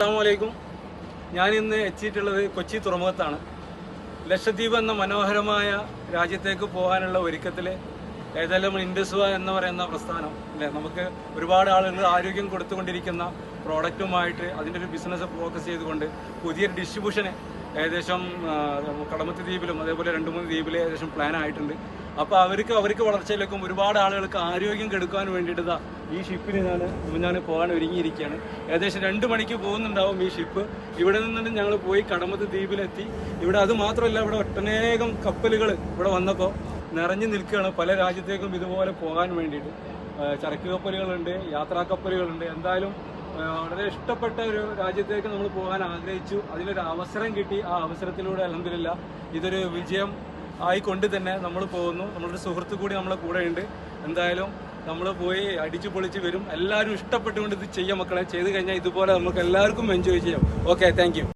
അസ്സലാമലൈക്കും. ഞാനിന്ന് എത്തിയിട്ടുള്ളത് കൊച്ചി തുറമുഖത്താണ്. ലക്ഷദ്വീപ് എന്ന മനോഹരമായ രാജ്യത്തേക്ക് പോകാനുള്ള ഒരുക്കത്തിൽ ഏതായാലും ഇൻഡസ്വ എന്ന് പറയുന്ന പ്രസ്ഥാനം അല്ലേ, നമുക്ക് ഒരുപാട് ആളുകൾ ആരോഗ്യം കൊടുത്തുകൊണ്ടിരിക്കുന്ന പ്രോഡക്റ്റുമായിട്ട് അതിൻ്റെ ഒരു ബിസിനസ് ഫോക്കസ് ചെയ്തുകൊണ്ട് പുതിയൊരു ഡിസ്ട്രിബ്യൂഷന് ഏകദേശം കടമത്ത് ദ്വീപിലും അതേപോലെ 2-3 ദ്വീപിൽ ഏകദേശം പ്ലാൻ ആയിട്ടുണ്ട്. അപ്പോൾ അവർക്ക് വളർച്ചയിലേക്കും ഒരുപാട് ആളുകൾക്ക് ആരോഗ്യം കെടുക്കാൻ വേണ്ടിയിട്ട് ഈ ഷിപ്പിന് ഞാൻ പോകാൻ ഒരുങ്ങിയിരിക്കുകയാണ്. ഏകദേശം 2 മണിക്ക് പോകുന്നുണ്ടാവും ഈ ഷിപ്പ്. ഇവിടെ നിന്നിട്ട് ഞങ്ങൾ പോയി കടമത്ത് ദ്വീപിലെത്തി. ഇവിടെ അത് മാത്രമല്ല, ഇവിടെ ഒട്ടനേകം കപ്പലുകൾ ഇവിടെ വന്നപ്പോൾ നിറഞ്ഞു നിൽക്കുകയാണ്. പല രാജ്യത്തേക്കും ഇതുപോലെ പോകാൻ വേണ്ടിയിട്ട് ചരക്ക് കപ്പലുകളുണ്ട്, യാത്രാ കപ്പലുകളുണ്ട്. എന്തായാലും വളരെ ഇഷ്ടപ്പെട്ട ഒരു രാജ്യത്തേക്ക് നമ്മൾ പോകാൻ ആഗ്രഹിച്ചു. അതിനൊരു അവസരം കിട്ടി. ആ അവസരത്തിലൂടെ അൽഹംദുലില്ലാ ഇതൊരു വിജയം ആയിക്കൊണ്ട് തന്നെ നമ്മൾ പോകുന്നു. നമ്മളൊരു സുഹൃത്തു കൂടി നമ്മളെ കൂടെ ഉണ്ട്. എന്തായാലും നമ്മൾ പോയി അടിച്ചു പൊളിച്ച് വരും. എല്ലാവരും ഇഷ്ടപ്പെട്ടുകൊണ്ട് ഇത് ചെയ്യാം മക്കളെ. ചെയ്ത് കഴിഞ്ഞാൽ ഇതുപോലെ നമുക്ക് എല്ലാവർക്കും എൻജോയ് ചെയ്യാം. Okay, thank you.